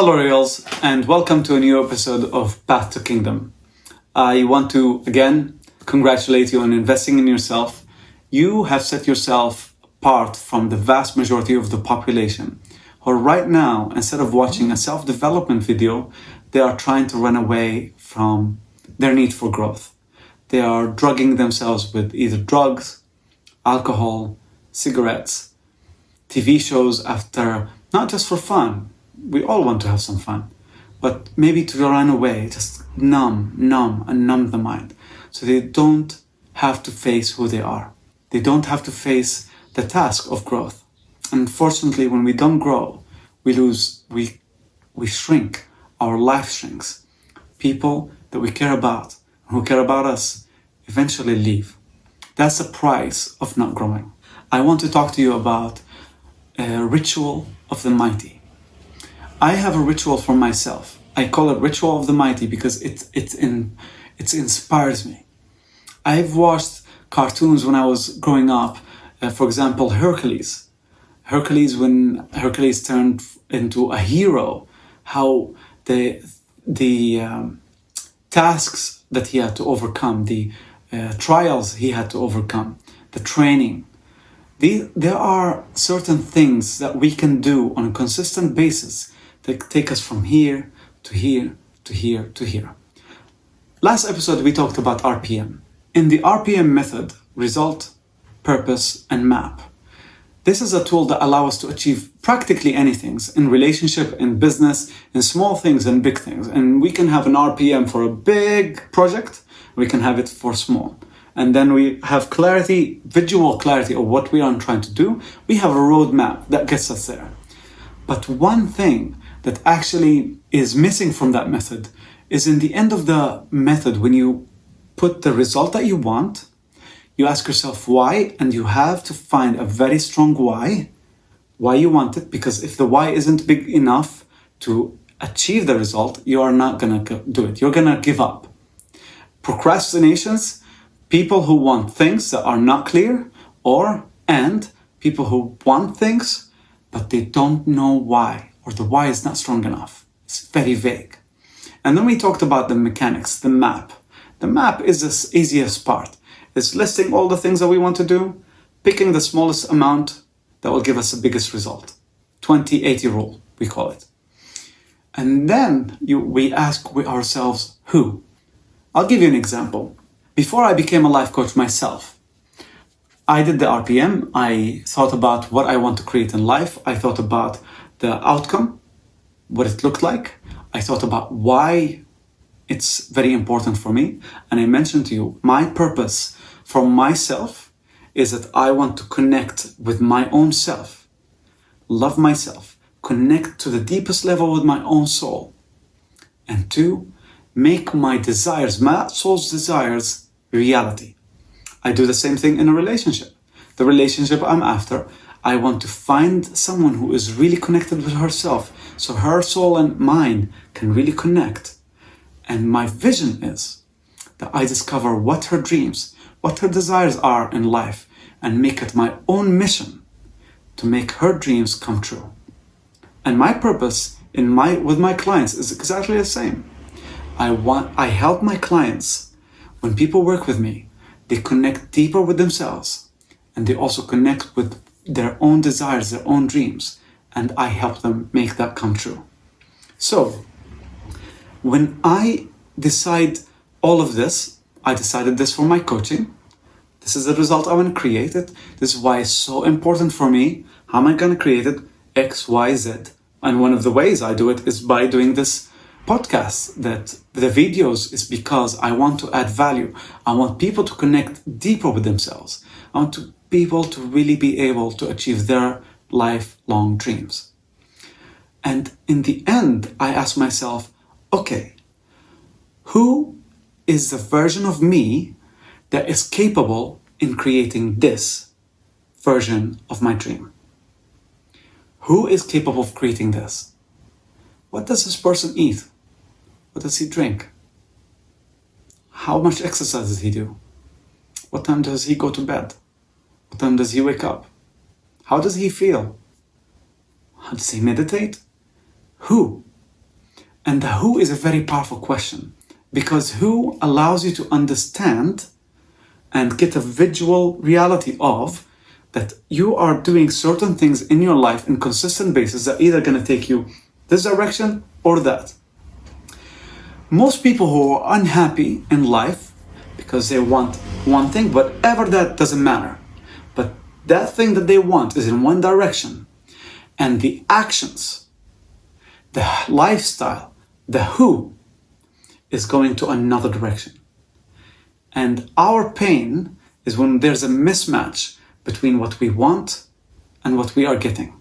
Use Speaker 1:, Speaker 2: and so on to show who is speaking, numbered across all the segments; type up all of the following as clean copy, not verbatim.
Speaker 1: Hello Royals, and welcome to a new episode of Path to Kingdom. I want to again congratulate you on investing in yourself. You have set yourself apart from the vast majority of the population, who right now, instead of watching a self-development video, they are trying to run away from their need for growth. They are drugging themselves with either drugs, alcohol, cigarettes, TV shows after, not just for fun. We all want to have some fun, but maybe to run away, just numb the mind. So they don't have to face who they are. They don't have to face the task of growth. Unfortunately, when we don't grow, we lose, we shrink, our life shrinks. People that we care about, who care about us, eventually leave. That's the price of not growing. I want to talk to you about a ritual of the mighty. I have a ritual for myself. I call it Ritual of the Mighty because it inspires me. I've watched cartoons when I was growing up. For example, Hercules. When Hercules turned into a hero, how the tasks that he had to overcome, the trials he had to overcome, the training. There are certain things that we can do on a consistent basis that take us from here to here to here to here. Last episode we talked about RPM. In the RPM method, result, purpose, and map. This is a tool that allows us to achieve practically anything in relationship, in business, in small things and big things. And we can have an RPM for a big project, we can have it for small. And then we have clarity, visual clarity of what we are trying to do. We have a roadmap that gets us there. But one thing that actually is missing from that method is in the end of the method, when you put the result that you want, you ask yourself why, and you have to find a very strong why you want it, because if the why isn't big enough to achieve the result, you are not gonna do it. You're gonna give up. Procrastinations, people who want things that are not clear, and people who want things, but they don't know why, or the why is not strong enough. It's very vague. And then we talked about the mechanics, the map. The map is the easiest part. It's listing all the things that we want to do, picking the smallest amount that will give us the biggest result. 20-80 rule, we call it. And then we ask ourselves, who? I'll give you an example. Before I became a life coach myself, I did the RPM. I thought about what I want to create in life. I thought about the outcome, what it looked like. I thought about why it's very important for me. And I mentioned to you, my purpose for myself is that I want to connect with my own self, love myself, connect to the deepest level with my own soul. And two, make my desires, my soul's desires, reality. I do the same thing in a relationship. The relationship I'm after, I want to find someone who is really connected with herself, so her soul and mind can really connect. And my vision is that I discover what her dreams, what her desires are in life, and make it my own mission to make her dreams come true. And my purpose with my clients is exactly the same. I help my clients, when people work with me, they connect deeper with themselves, and they also connect with their own desires, their own dreams, and I help them make that come true. So, when I decide all of this, I decided this for my coaching. This is the result I want to create it. This is why it's so important for me. How am I going to create it? X, Y, Z. And one of the ways I do it is by doing this podcast, that the videos is because I want to add value. I want people to connect deeper with themselves. I want people to really be able to achieve their lifelong dreams. And in the end, I ask myself, okay, who is the version of me that is capable in creating this version of my dream? Who is capable of creating this? What does this person eat? What does he drink? How much exercise does he do? What time does he go to bed? What time does he wake up? How does he feel? How does he meditate? Who And the who is a very powerful question, because who allows you to understand and get a visual reality of that you are doing certain things in your life in consistent basis that are either going to take you this direction or that. Most people who are unhappy in life because they want one thing, whatever that doesn't matter, but that thing that they want is in one direction, and the actions, the lifestyle, the who is going to another direction. And our pain is when there's a mismatch between what we want and what we are getting.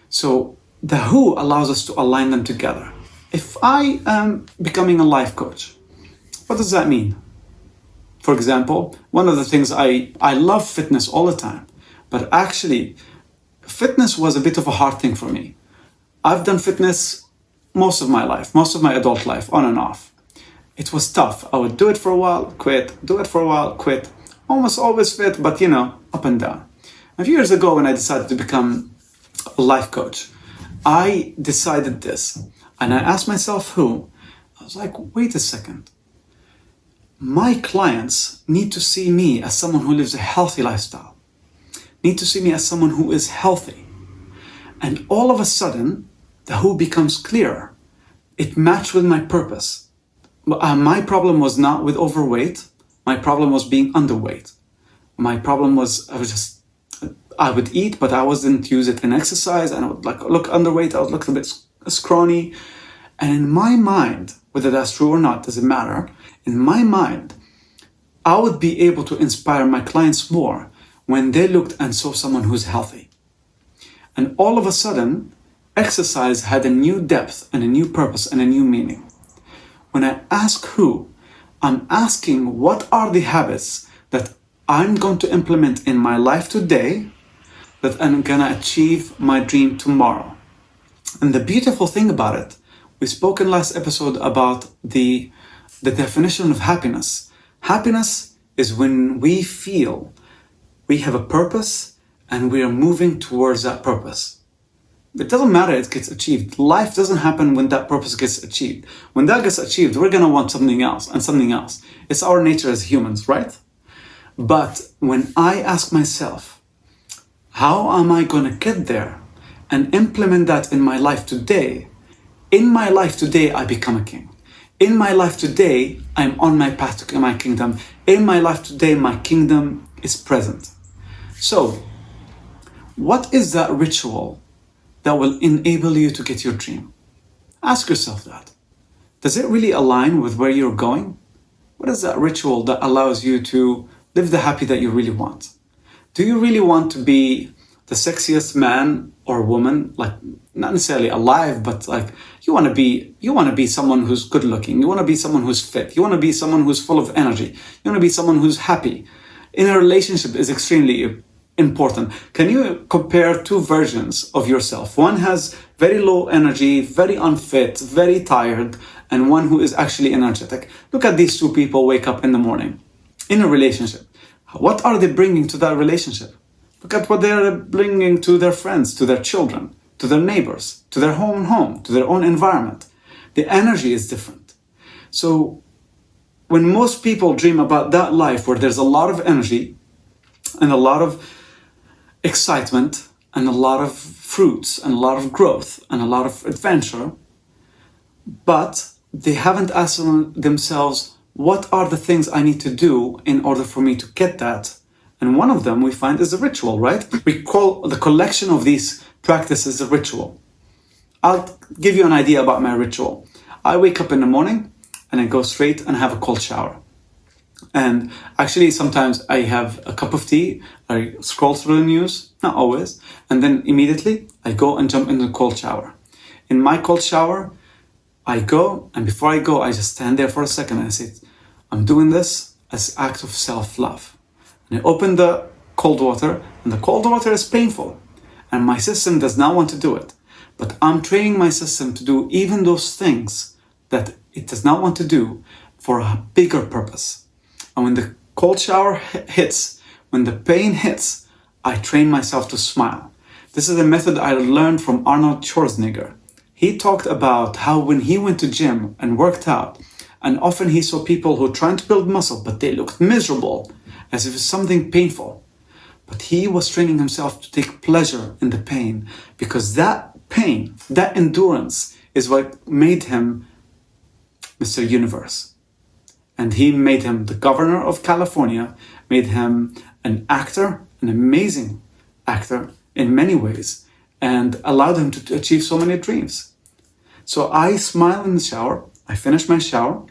Speaker 1: So the who allows us to align them together. If I am becoming a life coach, what does that mean? For example, one of the things I love fitness all the time, but actually fitness was a bit of a hard thing for me. I've done fitness most of my life, most of my adult life, on and off. It was tough. I would do it for a while, quit, do it for a while, quit. Almost always fit, but up and down. A few years ago when I decided to become a life coach, I decided this. And I asked myself who. I was like, wait a second. My clients need to see me as someone who lives a healthy lifestyle. Need to see me as someone who is healthy. And all of a sudden, the who becomes clearer. It matched with my purpose. My problem was not with overweight. My problem was being underweight. My problem was I would eat, but I wasn't use it in exercise, and I would look underweight. I would look a bit scrawny. And in my mind, whether that's true or not, doesn't matter. In my mind, I would be able to inspire my clients more when they looked and saw someone who's healthy. And all of a sudden, exercise had a new depth and a new purpose and a new meaning. When I ask who, I'm asking what are the habits that I'm going to implement in my life today that I'm going to achieve my dream tomorrow. And the beautiful thing about it, we spoke in last episode about the definition of happiness. Happiness is when we feel we have a purpose and we are moving towards that purpose. It doesn't matter if it gets achieved. Life doesn't happen when that purpose gets achieved. When that gets achieved, we're going to want something else and something else. It's our nature as humans, right? But when I ask myself, how am I going to get there and implement that in my life today? In my life today, I become a king. In my life today, I'm on my path to my kingdom. In my life today, my kingdom is present. So, what is that ritual that will enable you to get your dream? Ask yourself that. Does it really align with where you're going? What is that ritual that allows you to live the happy that you really want? Do you really want to be the sexiest man or woman, not necessarily alive, but you want to be someone who's good looking. You want to be someone who's fit. You want to be someone who's full of energy. You want to be someone who's happy. In a relationship is extremely important. Can you compare two versions of yourself? One has very low energy, very unfit, very tired, and one who is actually energetic. Look at these two people wake up in the morning in a relationship. What are they bringing to that relationship? Look at what they're bringing to their friends, to their children, to their neighbors, to their home, to their own environment. The energy is different. So when most people dream about that life where there's a lot of energy and a lot of excitement and a lot of fruits and a lot of growth and a lot of adventure, but they haven't asked themselves, what are the things I need to do in order for me to get that? And one of them we find is a ritual, right? We call the collection of these practices a ritual. I'll give you an idea about my ritual. I wake up in the morning and I go straight and have a cold shower. And actually sometimes I have a cup of tea, I scroll through the news, not always, and then immediately I go and jump into the cold shower. In my cold shower, I go, and before I go, I just stand there for a second and I say, I'm doing this as an act of self-love. And I open the cold water, and the cold water is painful. And my system does not want to do it. But I'm training my system to do even those things that it does not want to do for a bigger purpose. And when the cold shower hits, when the pain hits, I train myself to smile. This is a method I learned from ARNOLD Schwarzenegger. He talked about how when he went to gym and worked out, and often he saw people who were trying to build muscle, but they looked miserable, as if it's something painful. But he was training himself to take pleasure in the pain, because that pain, that endurance, is what made him Mr. Universe. And he made him the governor of California, made him an actor, an amazing actor in many ways, and allowed him to achieve so many dreams. So I smile in the shower, I finish my shower,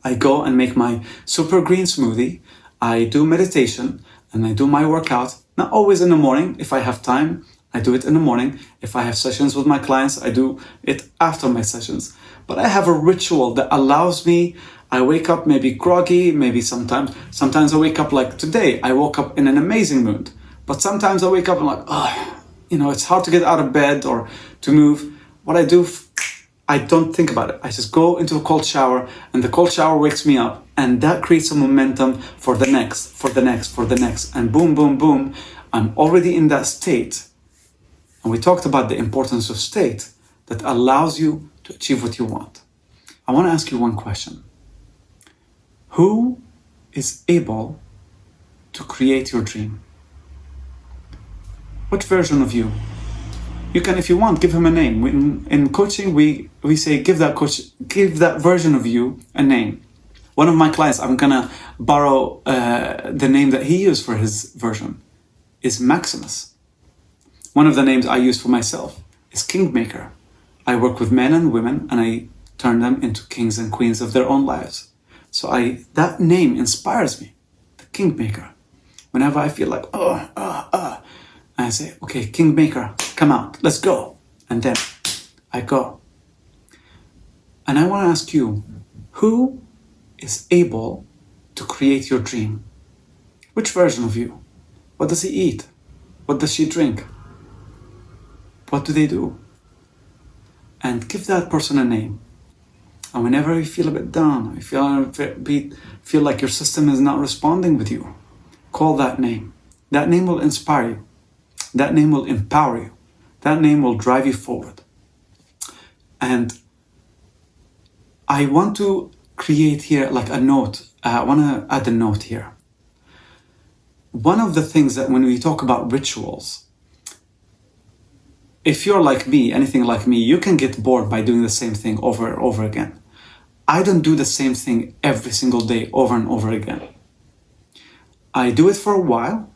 Speaker 1: I go and make my super green smoothie, I do meditation, and I do my workout, not always in the morning. If I have time, I do it in the morning. If I have sessions with my clients, I do it after my sessions. But I have a ritual that allows me, I wake up maybe groggy, maybe sometimes I wake up like today, I woke up in an amazing mood. But sometimes I wake up and like, it's hard to get out of bed or to move. What I do, I don't think about it. I just go into a cold shower, and the cold shower wakes me up, and that creates a momentum for the next, and boom, boom, boom, I'm already in that state. And we talked about the importance of state that allows you to achieve what you want. I want to ask you one question. Who is able to create your dream? What version of you? You can, if you want, give him a name. In coaching, we say, give that version of you a name. One of my clients, I'm gonna borrow the name that he used for his version, is Maximus. One of the names I use for myself is Kingmaker. I work with men and women, and I turn them into kings and queens of their own lives. So that name inspires me, the Kingmaker. Whenever I feel like, I say, okay, Kingmaker, come out, let's go. And then I go. And I want to ask you, who is able to create your dream? Which version of you? What does he eat? What does she drink? What do they do? And give that person a name. And whenever you feel a bit down, you feel like your system is not responding with you, call that name. That name will inspire you. That name will empower you. That name will drive you forward. And I want to create here like a note. I want to add a note here. One of the things that when we talk about rituals, if you're like me, anything like me, you can get bored by doing the same thing over and over again. I don't do the same thing every single day over and over again. I do it for a while,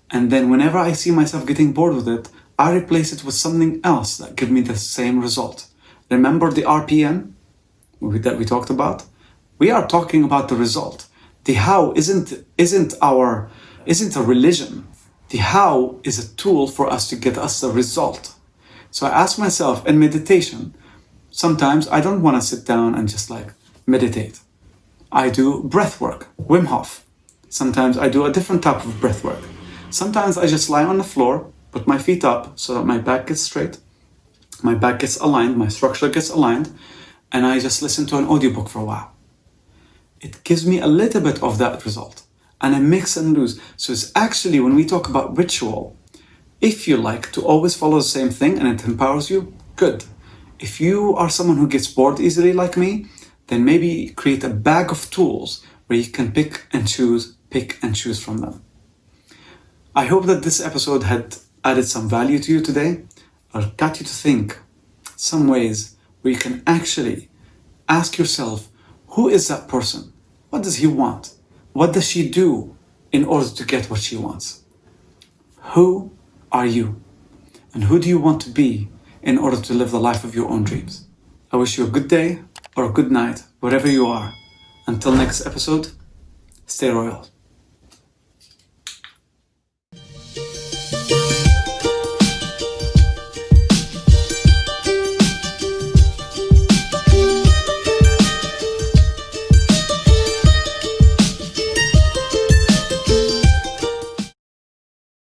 Speaker 1: and then whenever I see myself getting bored with it, I replace it with something else that gives me the same result. Remember the RPM that we talked about? We are talking about the result. The how isn't a religion. The how is a tool for us to get us the result. So I ask myself in meditation, sometimes I don't want to sit down and just like meditate. I do breath work, Wim Hof. Sometimes I do a different type of breath work. Sometimes I just lie on the floor, put my feet up so that my back gets straight, my back gets aligned, my structure gets aligned, and I just listen to an audiobook for a while. It gives me a little bit of that result, and I mix and lose. So it's actually, when we talk about ritual, if you like to always follow the same thing and it empowers you, good. If you are someone who gets bored easily like me, then maybe create a bag of tools where you can pick and choose from them. I hope that this episode had added some value to you today, or got you to think some ways where you can actually ask yourself, who is that person? What does he want? What does she do in order to get what she wants? Who are you? And who do you want to be in order to live the life of your own dreams? I wish you a good day or a good night, wherever you are. Until next episode, stay royal.